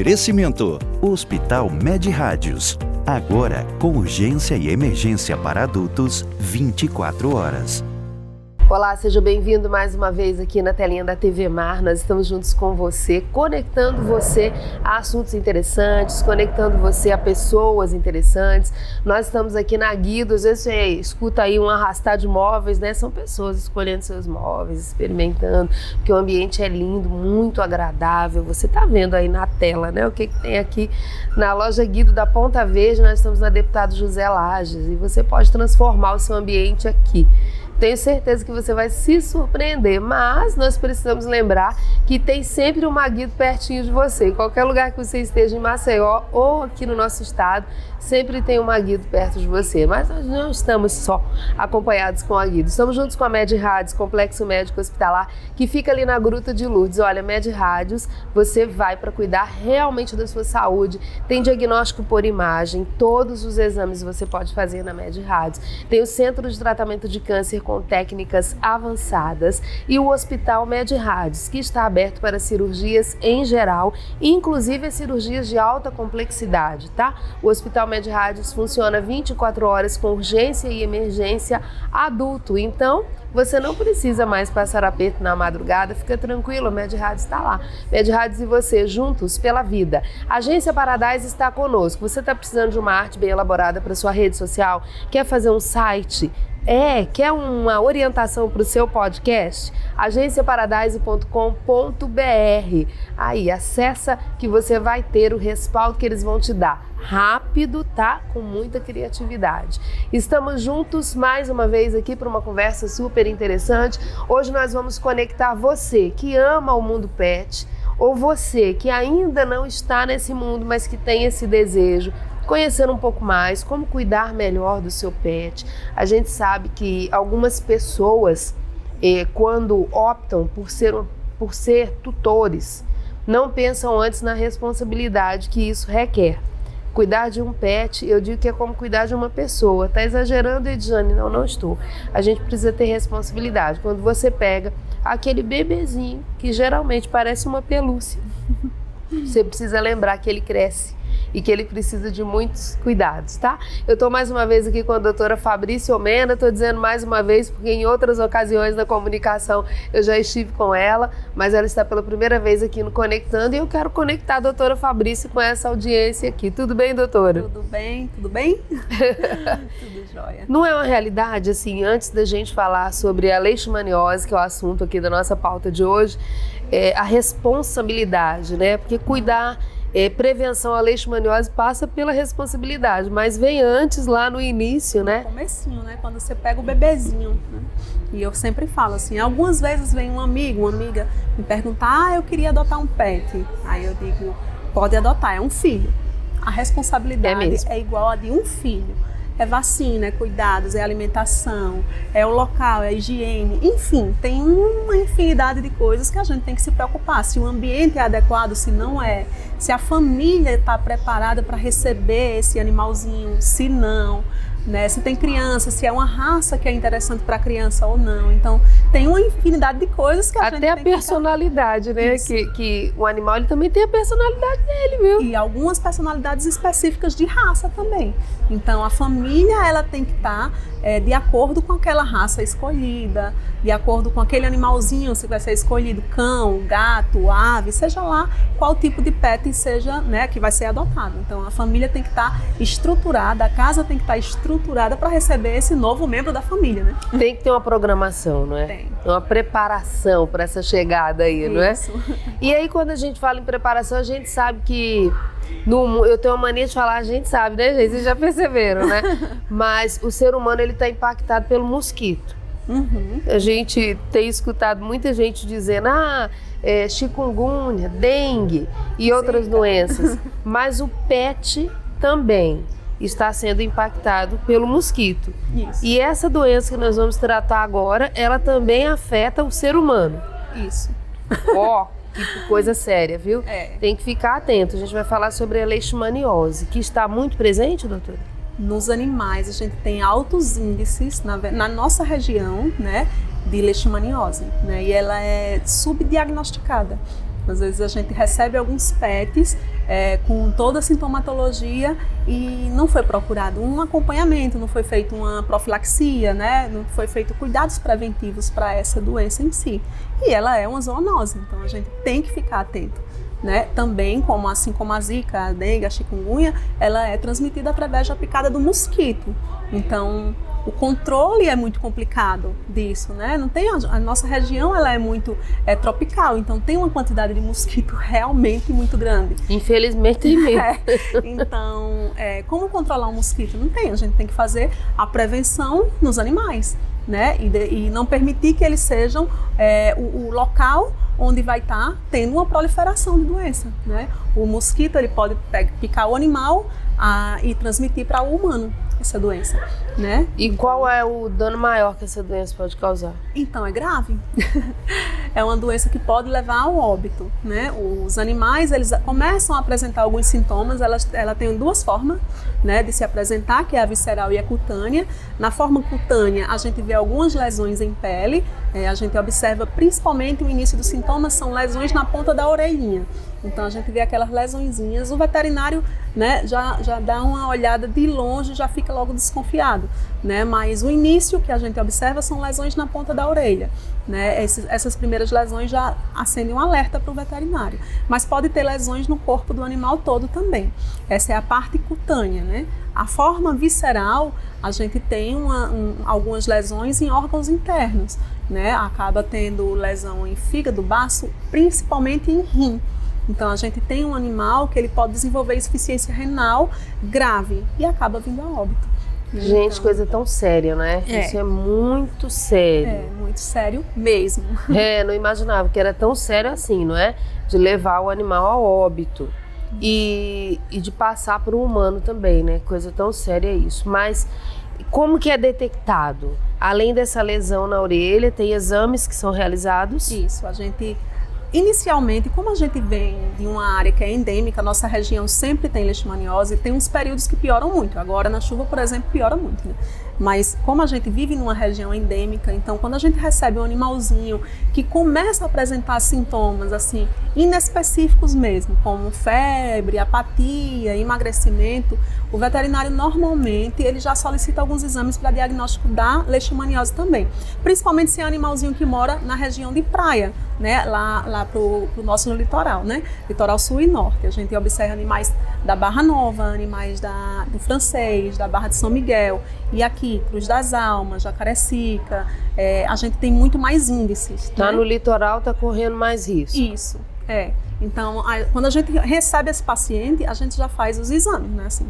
Oferecimento: Hospital Med Rádios. Agora com urgência e emergência para adultos 24 horas. Olá, seja bem-vindo mais uma vez aqui na telinha da TV Mar. Nós estamos juntos com você, conectando você a assuntos interessantes, conectando você a pessoas interessantes. Nós estamos aqui na Guido, às vezes você escuta aí um arrastar de móveis, né? São pessoas escolhendo seus móveis, experimentando, porque o ambiente é lindo, muito agradável. Você está vendo aí na tela, né? O que tem aqui na loja Guido da Ponta Verde. Nós estamos na Deputado José Lages e você pode transformar o seu ambiente aqui. Tenho certeza que você vai se surpreender, mas nós precisamos lembrar que tem sempre uma Guido pertinho de você. Em qualquer lugar que você esteja em Maceió ou aqui no nosso estado, sempre tem uma Guido perto de você. Mas nós não estamos só acompanhados com a Guido. Estamos juntos com a Med Rádios, Complexo Médico Hospitalar, que fica ali na Gruta de Lourdes. Olha, Med Rádios, você vai para cuidar realmente da sua saúde. Tem diagnóstico por imagem, todos os exames você pode fazer na Med Rádios. Tem o Centro de Tratamento de Câncer com técnicas avançadas e o Hospital Med Rádios, que está aberto para cirurgias em geral, inclusive as cirurgias de alta complexidade, tá? O Hospital Med Rádios funciona 24 horas com urgência e emergência adulto, então você não precisa mais passar aperto na madrugada, fica tranquilo, a Med Rádios está lá. Med Rádios e você, juntos pela vida. A Agência Paradise está conosco. Você está precisando de uma arte bem elaborada para sua rede social? Quer fazer um site? Quer uma orientação para o seu podcast? agenciaparadise.com.br. Aí, acessa que você vai ter o respaldo que eles vão te dar. Rápido, tá? Com muita criatividade. Estamos juntos mais uma vez aqui para uma conversa super interessante. Hoje nós vamos conectar você que ama o mundo pet ou você que ainda não está nesse mundo, mas que tem esse desejo, conhecer um pouco mais como cuidar melhor do seu pet. A gente sabe que algumas pessoas, quando optam por ser tutores, não pensam antes na responsabilidade que isso requer. Cuidar de um pet, eu digo que é como cuidar de uma pessoa. Tá exagerando, Edjane? Não, não estou. A gente precisa ter responsabilidade. Quando você pega aquele bebezinho, que geralmente parece uma pelúcia, você precisa lembrar que ele cresce e que ele precisa de muitos cuidados, tá? Eu estou mais uma vez aqui com a doutora Fabrícia Omena, estou dizendo mais uma vez porque em outras ocasiões da comunicação eu já estive com ela, mas ela está pela primeira vez aqui no Conectando e eu quero conectar a doutora Fabrícia com essa audiência aqui. Tudo bem, doutora? Tudo bem, tudo bem? Tudo jóia. Não é uma realidade, assim, antes da gente falar sobre a leishmaniose, que é o assunto aqui da nossa pauta de hoje, a responsabilidade, né? Porque cuidar... prevenção à leishmaniose passa pela responsabilidade, mas vem antes, lá no início, né? No comecinho, né? Quando você pega o bebezinho, né? E eu sempre falo assim, algumas vezes vem um amigo, uma amiga me perguntar, eu queria adotar um pet. Aí eu digo, pode adotar, é um filho. A responsabilidade é igual a de um filho. É vacina, é cuidados, é alimentação, é o local, é a higiene, enfim, tem uma infinidade de coisas que a gente tem que se preocupar. Se o ambiente é adequado, se não é, se a família está preparada para receber esse animalzinho, se não, né? Se tem criança, se é uma raça que é interessante para a criança ou não. Então, tem uma infinidade de coisas que a gente tem que... Até a personalidade, né? Que o animal ele também tem a personalidade dele, viu? E algumas personalidades específicas de raça também. Então, a família, ela tem que estar de acordo com aquela raça escolhida, de acordo com aquele animalzinho, se vai ser escolhido cão, gato, ave, seja lá qual tipo de pet seja, né, que vai ser adotado. Então, a família tem que estar estruturada, a casa tem que estar estruturada para receber esse novo membro da família, né? Tem que ter uma programação, não é? Tem. Uma preparação para essa chegada aí, não é? Isso. E aí, quando a gente fala em preparação, a gente sabe que... eu tenho uma mania de falar, a gente sabe, né, gente? Vocês já perceberam, né? Mas o ser humano, ele está impactado pelo mosquito. Uhum. A gente tem escutado muita gente dizendo, chikungunya, dengue e outras doenças. Mas o pet também está sendo impactado pelo mosquito. Isso. E essa doença que nós vamos tratar agora, ela também afeta o ser humano. Isso. Que coisa séria, viu? Tem que ficar atento. A gente vai falar sobre a leishmaniose, que está muito presente, doutora? Nos animais, a gente tem altos índices na nossa região, né, de leishmaniose, né, e ela é subdiagnosticada. Às vezes a gente recebe alguns PETs com toda a sintomatologia e não foi procurado um acompanhamento, não foi feita uma profilaxia, né? Não foi feito cuidados preventivos para essa doença em si. E ela é uma zoonose, então a gente tem que ficar atento. Né? Também, assim como a zika, a dengue, a chikungunya, ela é transmitida através da picada do mosquito. Então, o controle é muito complicado disso, né? Não tem, a nossa região ela é muito tropical, então tem uma quantidade de mosquito realmente muito grande. Infelizmente tem mesmo. Então, como controlar um mosquito? Não tem, a gente tem que fazer a prevenção nos animais, né? E não permitir que eles sejam o local onde vai estar tendo uma proliferação de doença, né? O mosquito ele pode picar o animal e transmitir para o humano essa doença, né? E qual é o dano maior que essa doença pode causar? Então é grave. É uma doença que pode levar ao óbito, né? Os animais eles começam a apresentar alguns sintomas. Ela tem duas formas, né, de se apresentar, que é a visceral e a cutânea. Na forma cutânea a gente vê algumas lesões em pele. A gente observa principalmente o início dos sintomas são lesões na ponta da orelhinha. Então a gente vê aquelas lesõezinhas, o veterinário, né, já dá uma olhada de longe, já fica logo desconfiado, né? Mas o início que a gente observa são lesões na ponta da orelha, né? Essas primeiras lesões já acendem um alerta para o veterinário. Mas pode ter lesões no corpo do animal todo também. Essa é a parte cutânea, né? A forma visceral, a gente tem algumas lesões em órgãos internos, né? Acaba tendo lesão em fígado, baço, principalmente em rim. Então a gente tem um animal que ele pode desenvolver insuficiência renal grave e acaba vindo a óbito. Gente, então, coisa tão séria, né? Isso é muito sério. É, muito sério mesmo. Não imaginava que era tão sério assim, não é? De levar o animal a óbito. E de passar para o humano também, né? Coisa tão séria isso. Mas como que é detectado? Além dessa lesão na orelha, tem exames que são realizados? Isso, a gente... Inicialmente, como a gente vem de uma área que é endêmica, a nossa região sempre tem leishmaniose, tem uns períodos que pioram muito. Agora na chuva, por exemplo, piora muito, né? Mas como a gente vive numa região endêmica, então quando a gente recebe um animalzinho que começa a apresentar sintomas assim inespecíficos mesmo, como febre, apatia, emagrecimento, o veterinário normalmente ele já solicita alguns exames para diagnóstico da leishmaniose também. Principalmente se é um animalzinho que mora na região de praia, né? Lá pro nosso litoral, né? Litoral sul e norte. A gente observa animais da Barra Nova, animais do Francês, da Barra de São Miguel. E aqui, Cruz das Almas, Jacarecica, a gente tem muito mais índices. Tá, né? no litoral tá correndo mais risco. Isso, Então, quando a gente recebe esse paciente, a gente já faz os exames, né? Assim,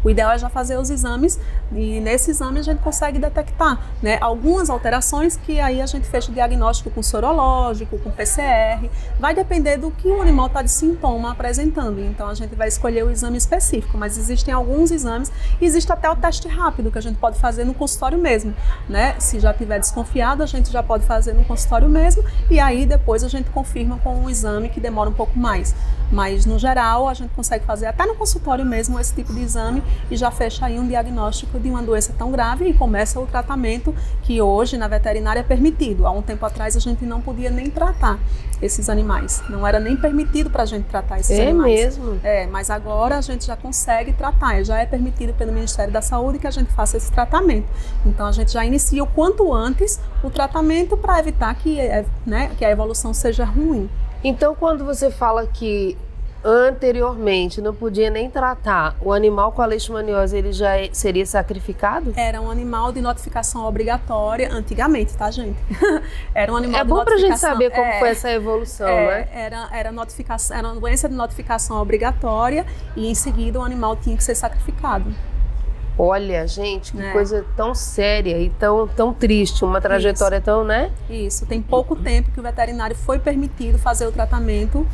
o ideal é já fazer os exames e nesse exame a gente consegue detectar, né, algumas alterações que aí a gente fecha o diagnóstico com sorológico, com PCR. Vai depender do que o animal está de sintoma apresentando. Então, a gente vai escolher o exame específico, mas existem alguns exames e existe até o teste rápido que a gente pode fazer no consultório mesmo, né? Se já tiver desconfiado, a gente já pode fazer no consultório mesmo e aí depois a gente confirma com um exame que demora um pouco mais, mas no geral a gente consegue fazer até no consultório mesmo esse tipo de exame e já fecha aí um diagnóstico de uma doença tão grave e começa o tratamento que hoje na veterinária é permitido. Há um tempo atrás a gente não podia nem tratar esses animais, não era nem permitido para a gente tratar esses animais. É mesmo? Mas agora a gente já consegue tratar, já é permitido pelo Ministério da Saúde que a gente faça esse tratamento. Então a gente já inicia o quanto antes o tratamento para evitar que a evolução seja ruim. Então, quando você fala que anteriormente não podia nem tratar, o animal com a leishmaniose ele já seria sacrificado? Era um animal de notificação obrigatória, antigamente, tá, gente? Era um animal de notificação. É bom pra gente saber como foi essa evolução, né? Era uma doença de notificação obrigatória e em seguida o animal tinha que ser sacrificado. Olha, gente, que coisa tão séria e tão triste, uma trajetória tão, né? Isso, tem pouco tempo que o veterinário foi permitido fazer o tratamento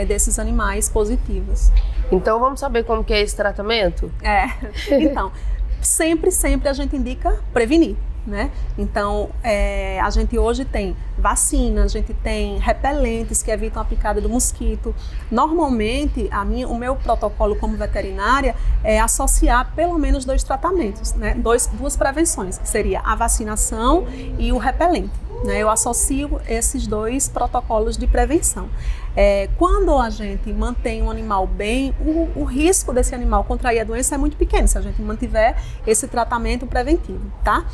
desses animais positivos. Então, vamos saber como que é esse tratamento? Então, sempre a gente indica prevenir, né? Então, a gente hoje tem vacina, a gente tem repelentes que evitam a picada do mosquito. Normalmente, o meu protocolo como veterinária é associar pelo menos 2 tratamentos, né? Duas prevenções, que seria a vacinação e o repelente. né? Eu associo esses dois protocolos de prevenção. Quando a gente mantém um animal bem, o risco desse animal contrair a doença é muito pequeno, se a gente mantiver esse tratamento preventivo, tá?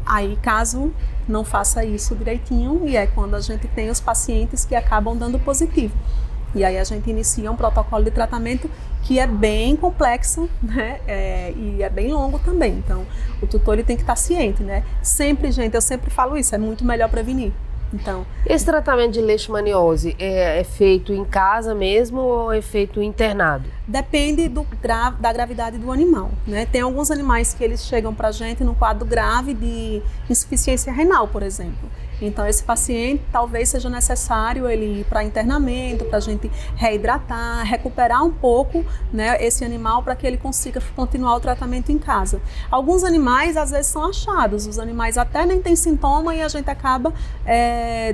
Aí, caso não faça isso direitinho, e é quando a gente tem os pacientes que acabam dando positivo. E aí a gente inicia um protocolo de tratamento que é bem complexo, né? E é bem longo também. Então, o tutor ele tem que estar ciente, né? Sempre, gente, eu sempre falo isso, é muito melhor prevenir. Então, esse tratamento de leishmaniose é feito em casa mesmo ou é feito internado? Depende da gravidade do animal, né? Tem alguns animais que eles chegam para a gente no quadro grave de insuficiência renal, por exemplo. Então, esse paciente talvez seja necessário ele ir para internamento, para a gente reidratar, recuperar um pouco, né, esse animal para que ele consiga continuar o tratamento em casa. Alguns animais, às vezes, são achados. Os animais até nem têm sintoma e a gente acaba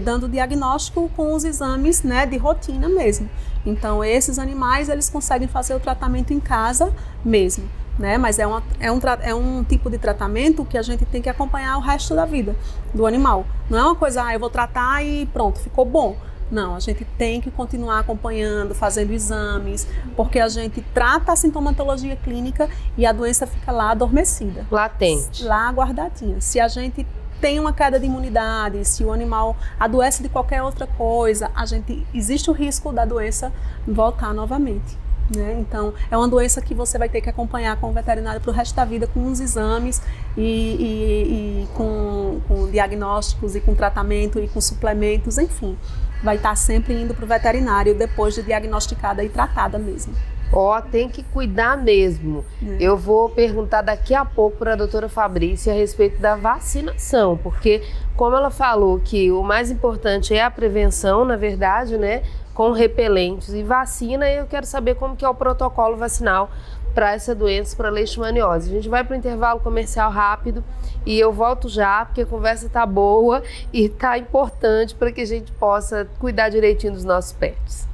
dando diagnóstico com os exames, né, de rotina mesmo. Então, esses animais, eles conseguem fazer o tratamento em casa mesmo. Né? Mas é um tipo de tratamento que a gente tem que acompanhar o resto da vida do animal. Não é uma coisa, eu vou tratar e pronto, ficou bom. Não, a gente tem que continuar acompanhando, fazendo exames, porque a gente trata a sintomatologia clínica e a doença fica lá adormecida. Latente. Lá guardadinha. Se a gente tem uma queda de imunidade, se o animal adoece de qualquer outra coisa, existe o risco da doença voltar novamente. Né? Então, é uma doença que você vai ter que acompanhar com o veterinário para o resto da vida, com os exames e com diagnósticos e com tratamento e com suplementos, enfim. Vai estar sempre indo para o veterinário depois de diagnosticada e tratada mesmo. Tem que cuidar mesmo. Eu vou perguntar daqui a pouco para a doutora Fabrícia a respeito da vacinação, porque como ela falou que o mais importante é a prevenção, na verdade, né? Com repelentes e vacina, eu quero saber como que é o protocolo vacinal para essa doença, para a leishmaniose. A gente vai para o intervalo comercial rápido e eu volto já, porque a conversa tá boa e tá importante para que a gente possa cuidar direitinho dos nossos pets.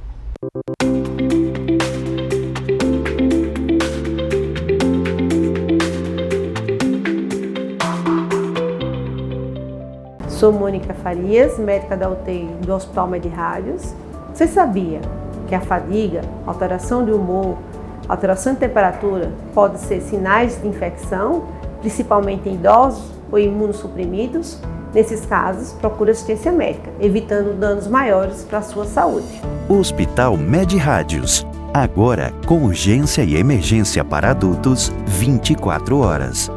Sou Mônica Farias, médica da UTI do Hospital Med-Rádios. Você sabia que a fadiga, alteração de humor, alteração de temperatura pode ser sinais de infecção, principalmente em idosos ou imunossuprimidos? Nesses casos, procure assistência médica, evitando danos maiores para a sua saúde. Hospital Med-Rádios. Agora com urgência e emergência para adultos 24 horas.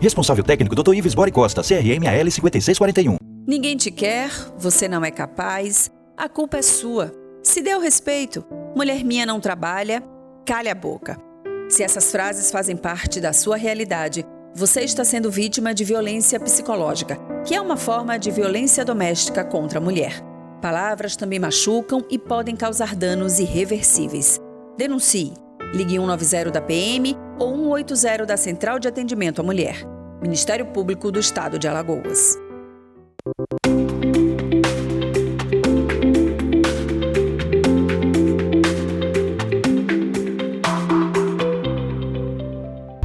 Responsável técnico Dr. Ives Bori Costa, CRM-AL 5641. Ninguém te quer, você não é capaz, a culpa é sua. Se dê o respeito, mulher minha não trabalha, cale a boca. Se essas frases fazem parte da sua realidade, você está sendo vítima de violência psicológica, que é uma forma de violência doméstica contra a mulher. Palavras também machucam e podem causar danos irreversíveis. Denuncie. Ligue 190 da PM ou 180 da Central de Atendimento à Mulher. Ministério Público do Estado de Alagoas.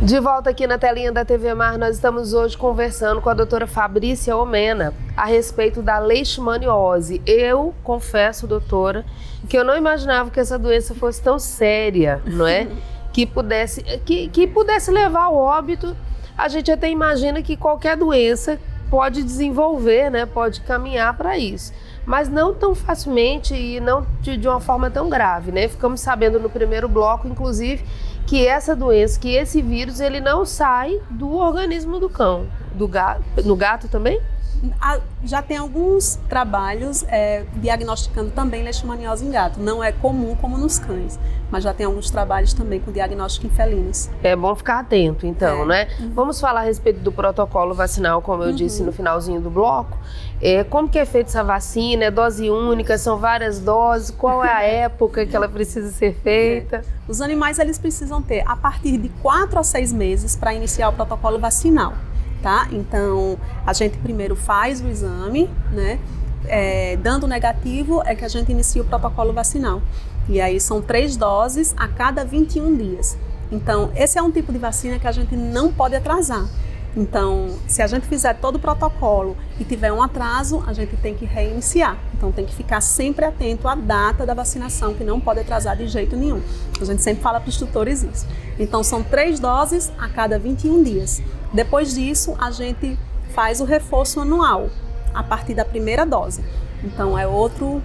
De volta aqui na telinha da TV Mar, nós estamos hoje conversando com a doutora Fabrícia Omena a respeito da leishmaniose. Eu confesso, doutora, que eu não imaginava que essa doença fosse tão séria, não é? Que pudesse levar ao óbito. A gente até imagina que qualquer doença pode desenvolver, né? Pode caminhar para isso. Mas não tão facilmente e não de uma forma tão grave, né? Ficamos sabendo no primeiro bloco, inclusive, que essa doença, que esse vírus, ele não sai do organismo do cão. No gato também? Já tem alguns trabalhos diagnosticando também leishmaniose em gato. Não é comum como nos cães, mas já tem alguns trabalhos também com diagnóstico em felinos. É bom ficar atento, então, né? Vamos falar a respeito do protocolo vacinal, como eu disse no finalzinho do bloco. Como que é feita essa vacina? É dose única? São várias doses? Qual é a época que ela precisa ser feita? Os animais, eles precisam ter a partir de 4 a 6 meses para iniciar o protocolo vacinal. Tá? Então, a gente primeiro faz o exame, né? Dando negativo é que a gente inicia o protocolo vacinal. E aí são 3 doses a cada 21 dias. Então, esse é um tipo de vacina que a gente não pode atrasar. Então, se a gente fizer todo o protocolo e tiver um atraso, a gente tem que reiniciar. Então, tem que ficar sempre atento à data da vacinação, que não pode atrasar de jeito nenhum. A gente sempre fala para os tutores isso. Então, são 3 doses a cada 21 dias. Depois disso, a gente faz o reforço anual, a partir da primeira dose. Então, é outra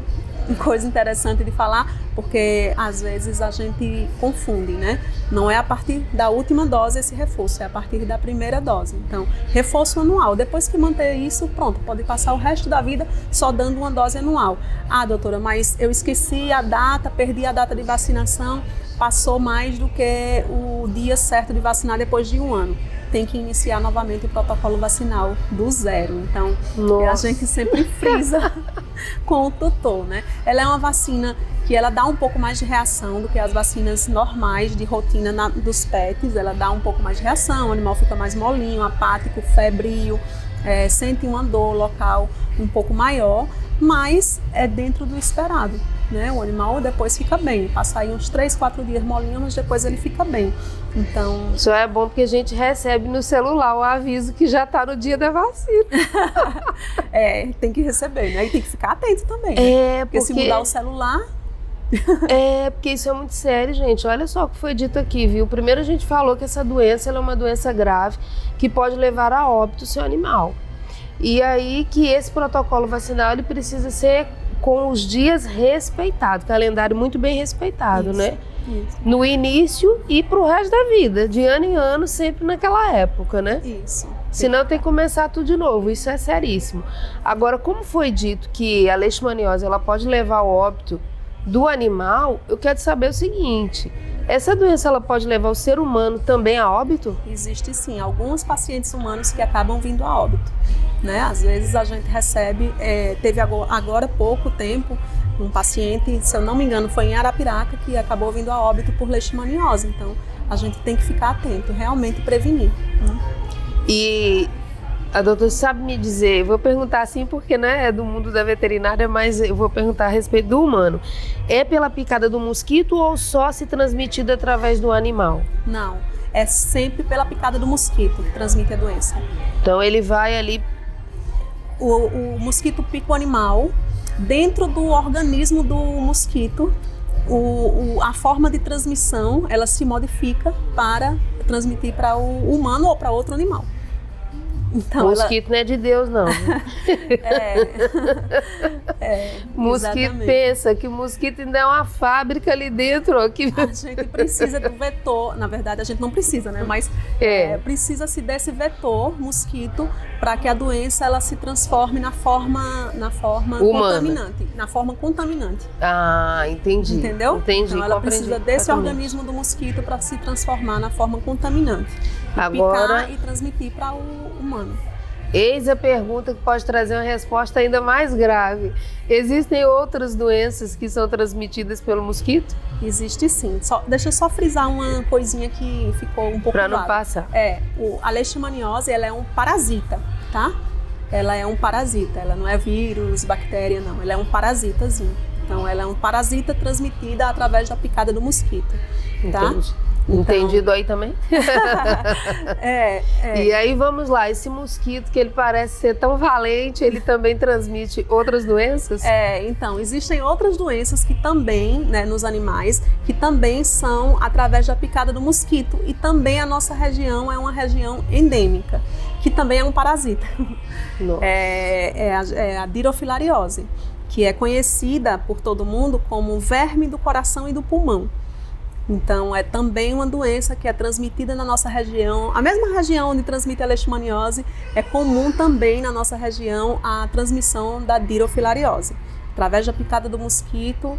coisa interessante de falar, porque às vezes a gente confunde, né? Não é a partir da última dose esse reforço, é a partir da primeira dose. Então, reforço anual. Depois que manter isso, pronto, pode passar o resto da vida só dando uma dose anual. Ah, doutora, mas eu esqueci a data, perdi a data de vacinação, passou mais do que o dia certo de vacinar depois de 1 ano. Tem que iniciar novamente o protocolo vacinal do 0. Então, a gente sempre frisa com o tutor, né? Ela é uma vacina que ela dá um pouco mais de reação do que as vacinas normais de rotina dos pets. Ela dá um pouco mais de reação, o animal fica mais molinho, apático, febril, sente uma dor local um pouco maior, mas é dentro do esperado, né? O animal depois fica bem, passa aí uns 3, 4 dias molinho, mas depois ele fica bem. Então, isso é bom porque a gente recebe no celular o aviso que já está no dia da vacina. Tem que receber, né? E tem que ficar atento também, né? Porque se mudar o celular... porque isso é muito sério, gente. Olha só o que foi dito aqui, viu? Primeiro a gente falou que essa doença ela é uma doença grave que pode levar a óbito o seu animal. E aí que esse protocolo vacinal ele precisa ser com os dias respeitados, calendário muito bem respeitado, isso, né? Isso. No início e pro resto da vida, de ano em ano, sempre naquela época, né? Isso. Senão tem que começar tudo de novo, isso é seríssimo. Agora, como foi dito que a leishmaniose ela pode levar ao óbito do animal, eu quero saber o seguinte: essa doença ela pode levar o ser humano também a óbito? Existe sim, alguns pacientes humanos que acabam vindo a óbito, né? Às vezes a gente recebe, teve agora há pouco tempo, um paciente, se eu não me engano, foi em Arapiraca, que acabou vindo a óbito por leishmaniose. Então, a gente tem que ficar atento, realmente prevenir, né? E a doutora sabe me dizer, eu vou perguntar assim porque, né, é do mundo da veterinária, mas eu vou perguntar a respeito do humano. É pela picada do mosquito ou só se transmitida através do animal? Não, é sempre pela picada do mosquito que transmite a doença. Então ele vai ali... O mosquito pica o animal, dentro do organismo do mosquito, a forma de transmissão, ela se modifica para transmitir para o humano ou para outro animal. Então, mosquito não é de Deus, não. Mosquito exatamente. Pensa que o mosquito ainda é uma fábrica ali dentro. Ó, que... A gente precisa do vetor, na verdade a gente não precisa, né? Mas precisa-se desse vetor mosquito para que a doença ela se transforme na forma contaminante. Na forma contaminante. Ah, entendi. Entendeu? Entendi. Então ela precisa desse organismo do mosquito para se transformar na forma contaminante. Agora... Picar e transmitir para o humano. Eis a pergunta que pode trazer uma resposta ainda mais grave. Existem outras doenças que são transmitidas pelo mosquito? Existe sim. Deixa eu só frisar uma coisinha que ficou um pouco para não claro. passar. A leishmaniose ela é um parasita, tá? Ela é um parasita, ela não é vírus, bactéria, não. Ela é um parasitazinho. Então, ela é um parasita transmitida através da picada do mosquito, tá? Entendi. Entendido aí também? E aí vamos lá, esse mosquito que ele parece ser tão valente, ele também transmite outras doenças? Então, existem outras doenças que também, né, nos animais, que também são através da picada do mosquito. E também a nossa região é uma região endêmica, que também é um parasita. É a dirofilariose, que é conhecida por todo mundo como verme do coração e do pulmão. Então, é também uma doença que é transmitida na nossa região. A mesma região onde transmite a leishmaniose, é comum também na nossa região a transmissão da dirofilariose. Através da picada do mosquito,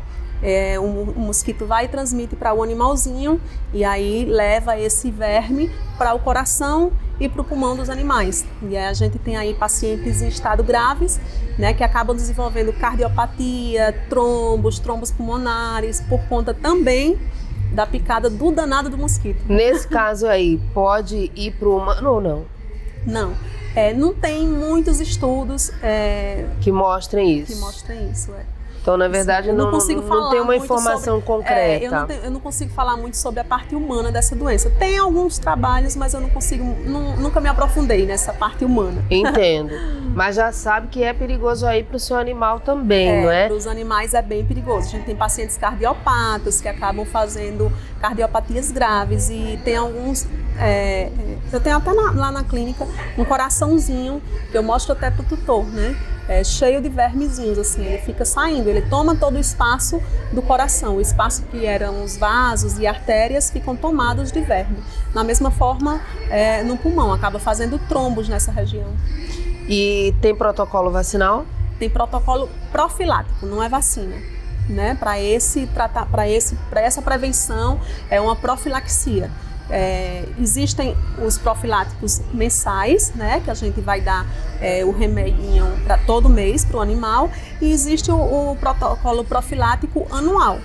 o mosquito vai e transmite para o animalzinho e aí leva esse verme para o coração e para o pulmão dos animais. E aí a gente tem aí pacientes em estado graves, né, que acabam desenvolvendo cardiopatia, trombos pulmonares, por conta também da picada do danado do mosquito. Nesse caso aí, pode ir para o humano ou não? Não. Não tem muitos estudos que mostrem isso. Então, na verdade, eu não tem uma informação concreta. Eu não consigo falar muito sobre a parte humana dessa doença. Tem alguns trabalhos, mas eu não consigo, nunca me aprofundei nessa parte humana. Entendo. Mas já sabe que é perigoso aí para o seu animal também, não é? Para os animais é bem perigoso. A gente tem pacientes cardiopatas que acabam fazendo cardiopatias graves e tem alguns... eu tenho até lá na clínica um coraçãozinho que eu mostro até para o tutor, né? Cheio de vermezinhos, assim, ele fica saindo, ele toma todo o espaço do coração, o espaço que eram os vasos e artérias ficam tomados de verme. Na mesma forma, no pulmão, acaba fazendo trombos nessa região. E tem protocolo vacinal? Tem protocolo profilático, não é vacina, né? Para essa prevenção é uma profilaxia. Existem os profiláticos mensais, né, que a gente vai dar o remedinho para todo mês para o animal, e existe o protocolo profilático anual,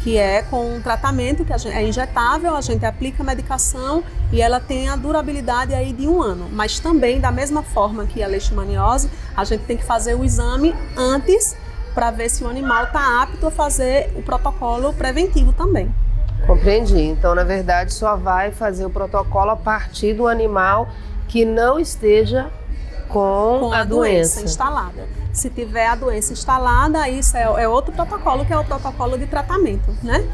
que é com um tratamento que é injetável, a gente aplica a medicação e ela tem a durabilidade aí de 1 ano. Mas também, da mesma forma que a leishmaniose, a gente tem que fazer o exame antes para ver se o animal está apto a fazer o protocolo preventivo também. Compreendi. Então, na verdade, só vai fazer o protocolo a partir do animal que não esteja com a doença instalada. Se tiver a doença instalada, isso é outro protocolo, que é o protocolo de tratamento, né?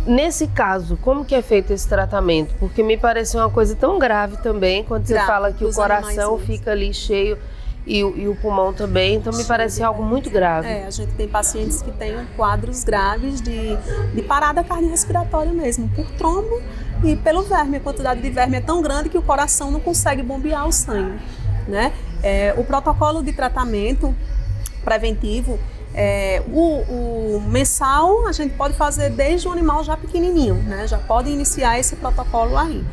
Nesse caso, como que é feito esse tratamento? Porque me pareceu uma coisa tão grave também, quando você fala que o coração fica ali cheio e o pulmão também, então me parece algo muito grave. A gente tem pacientes que têm quadros graves de parada cardiorrespiratória mesmo, por trombo e pelo verme. A quantidade de verme é tão grande que o coração não consegue bombear o sangue, né? O protocolo de tratamento preventivo, o mensal a gente pode fazer desde o animal já pequenininho, né? Já pode iniciar esse protocolo aí.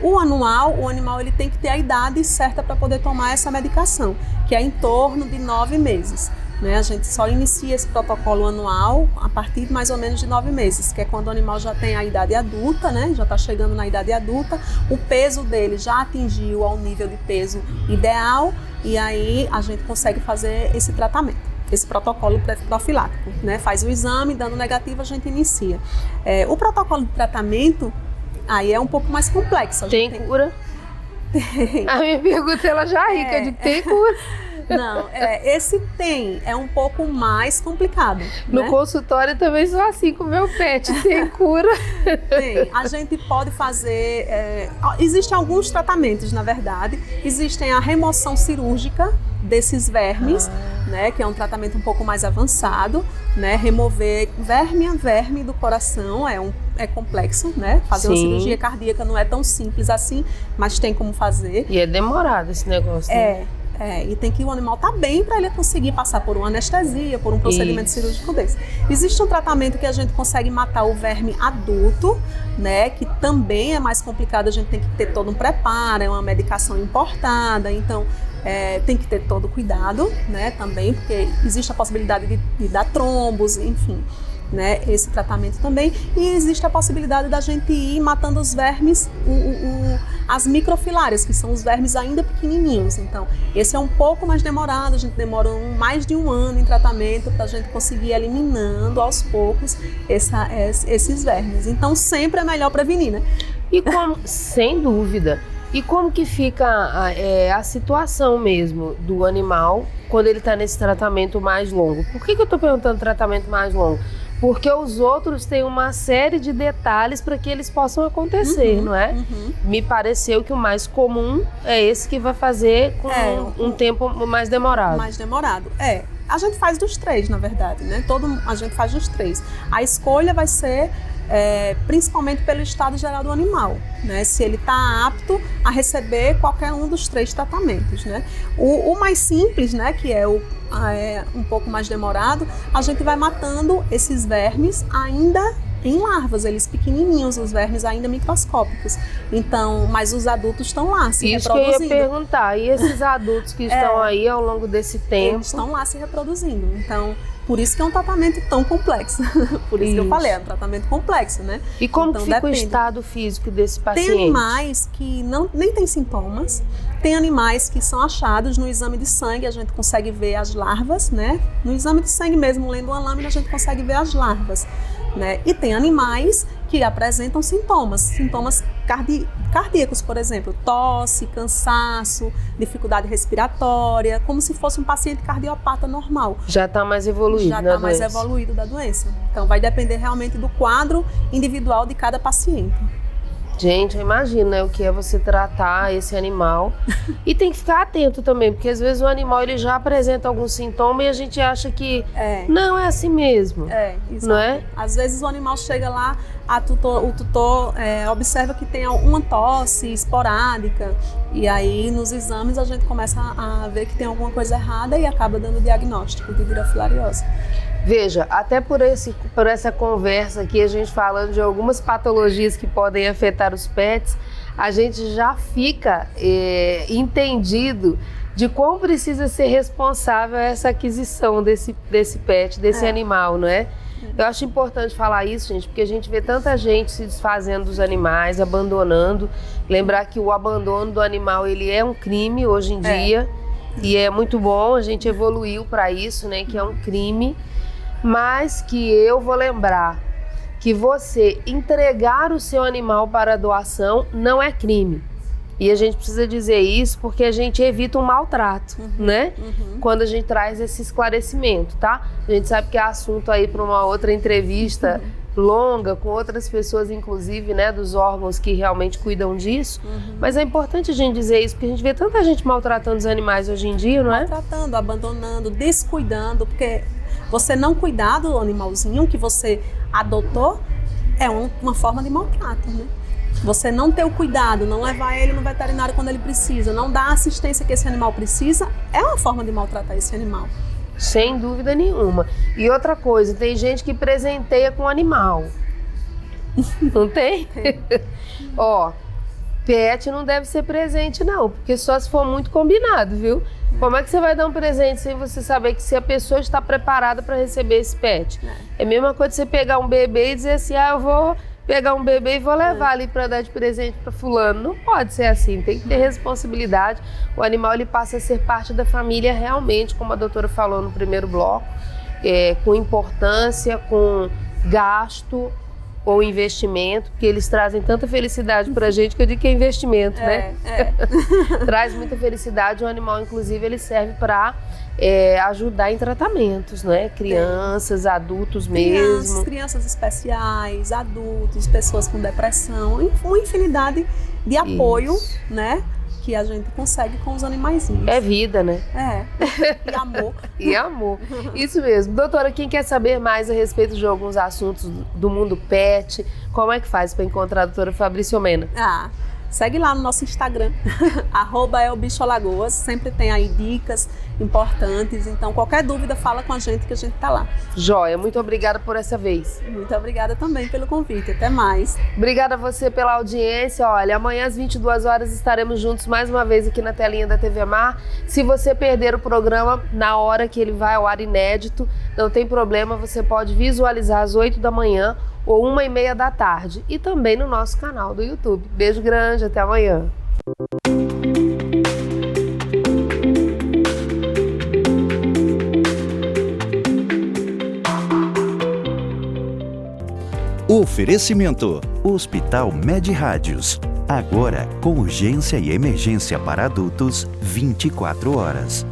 O anual, o animal ele tem que ter a idade certa para poder tomar essa medicação, que é em torno de 9 meses. Né? A gente só inicia esse protocolo anual a partir de mais ou menos de 9 meses, que é quando o animal já tem a idade adulta, né? Já está chegando na idade adulta, o peso dele já atingiu ao nível de peso ideal e aí a gente consegue fazer esse tratamento, esse protocolo profilático. Né? Faz o exame, dando negativo a gente inicia. O protocolo de tratamento aí é um pouco mais complexo. Tem cura? Tem. A minha pergunta ela já é rica de tem cura. Não, esse é um pouco mais complicado. No consultório também sou assim com o meu pet, tem cura? Tem, a gente pode fazer, existem alguns tratamentos na verdade, existem a remoção cirúrgica desses vermes, né, que é um tratamento um pouco mais avançado, né, remover verme a verme do coração é complexo, né, fazer uma cirurgia cardíaca não é tão simples assim, mas tem como fazer. E é demorado esse negócio, né? E tem que o animal estar bem para ele conseguir passar por uma anestesia, por um procedimento cirúrgico desse. Existe um tratamento que a gente consegue matar o verme adulto, né, que também é mais complicado, a gente tem que ter todo um preparo, é uma medicação importada, então tem que ter todo cuidado, né, também, porque existe a possibilidade de dar trombos, enfim. Né, esse tratamento também, e existe a possibilidade da gente ir matando os vermes, as microfilárias, que são os vermes ainda pequenininhos. Então, esse é um pouco mais demorado, a gente demora mais de 1 ano em tratamento para a gente conseguir ir eliminando aos poucos esses vermes. Então, sempre é melhor prevenir, né? E como, sem dúvida, e como que fica a situação mesmo do animal quando ele está nesse tratamento mais longo? Por que eu estou perguntando tratamento mais longo? Porque os outros têm uma série de detalhes para que eles possam acontecer, não é? Me pareceu que o mais comum é esse que vai fazer com um tempo mais demorado. Mais demorado, A gente faz dos 3, na verdade, né? A gente faz dos 3. A escolha vai ser principalmente pelo estado geral do animal, né? Se ele está apto a receber qualquer um dos 3 tratamentos, né? O mais simples, né? Que é um pouco mais demorado, a gente vai matando esses vermes ainda em larvas, eles pequenininhos, os vermes ainda microscópicos. Então, mas os adultos estão lá se Isso que eu reproduzindo. ia perguntar. E esses adultos que estão aí ao longo desse tempo? Eles estão lá se reproduzindo. Então, por isso que é um tratamento tão complexo. Por isso que eu falei, é um tratamento complexo, né? E como então, que fica depende. o estado físico desse paciente? Tem animais que nem têm sintomas. Tem animais que são achados no exame de sangue, a gente consegue ver as larvas, né? No exame de sangue mesmo, lendo uma lâmina, a gente consegue ver as larvas, né? E tem animais que apresentam sintomas cardíacos, por exemplo, tosse, cansaço, dificuldade respiratória, como se fosse um paciente cardiopata normal. Já está mais evoluído, Já está mais evoluído da doença. Então vai depender realmente do quadro individual de cada paciente. Gente, imagina o que é você tratar esse animal. E tem que ficar atento também, porque às vezes o animal ele já apresenta algum sintoma e a gente acha que não é assim mesmo. Exato. Não é? Às vezes o animal chega lá, o tutor observa que tem alguma tosse esporádica e aí nos exames a gente começa a ver que tem alguma coisa errada e acaba dando o diagnóstico de virofilariose. Veja, até por essa conversa aqui, a gente falando de algumas patologias que podem afetar os pets, a gente já fica entendido de quão precisa ser responsável essa aquisição desse pet, desse animal, não é? Eu acho importante falar isso, gente, porque a gente vê tanta gente se desfazendo dos animais, abandonando. Lembrar que o abandono do animal, ele é um crime hoje em dia, e é muito bom, a gente evoluiu para isso, né, que é um crime. Mas que eu vou lembrar que você entregar o seu animal para doação não é crime. E a gente precisa dizer isso porque a gente evita um maltrato, né? Quando a gente traz esse esclarecimento, tá? A gente sabe que é assunto aí para uma outra entrevista longa com outras pessoas, inclusive, né, dos órgãos que realmente cuidam disso. Mas é importante a gente dizer isso porque a gente vê tanta gente maltratando os animais hoje em dia, não é? Maltratando, abandonando, descuidando, porque você não cuidar do animalzinho que você adotou é uma forma de maltrato, né? Você não ter o cuidado, não levar ele no veterinário quando ele precisa, não dar a assistência que esse animal precisa, é uma forma de maltratar esse animal. Sem dúvida nenhuma. E outra coisa, tem gente que presenteia com animal. Não tem? Ó, pet não deve ser presente não, porque só se for muito combinado, viu? Como é que você vai dar um presente sem você saber que se a pessoa está preparada para receber esse pet? É a mesma coisa de você pegar um bebê e dizer assim, eu vou pegar um bebê e vou levar ali para dar de presente para fulano. Não pode ser assim, tem que ter responsabilidade. O animal ele passa a ser parte da família realmente, como a doutora falou no primeiro bloco, com importância, com gasto ou investimento, porque eles trazem tanta felicidade pra gente que eu digo que é investimento, né? Traz muita felicidade. O animal, inclusive, ele serve para ajudar em tratamentos, né? Crianças, adultos mesmo. Crianças especiais, adultos, pessoas com depressão, uma infinidade de apoio, né? Que a gente consegue com os animaizinhos. É vida, né? E amor. E amor. Isso mesmo. Doutora, quem quer saber mais a respeito de alguns assuntos do mundo pet, como é que faz para encontrar a doutora Fabrícia Omena? Segue lá no nosso Instagram, @elbicholagoas, sempre tem aí dicas importantes, então qualquer dúvida fala com a gente que a gente tá lá. Joia, muito obrigada por essa vez. Muito obrigada também pelo convite, até mais. Obrigada a você pela audiência, olha, amanhã às 22 horas estaremos juntos mais uma vez aqui na telinha da TV Mar. Se você perder o programa na hora que ele vai ao ar inédito, não tem problema, você pode visualizar às 8 da manhã ou 1h30 da tarde e também no nosso canal do YouTube. Beijo grande, até amanhã. Oferecimento: Hospital Med Rádios. Agora com urgência e emergência para adultos 24 horas.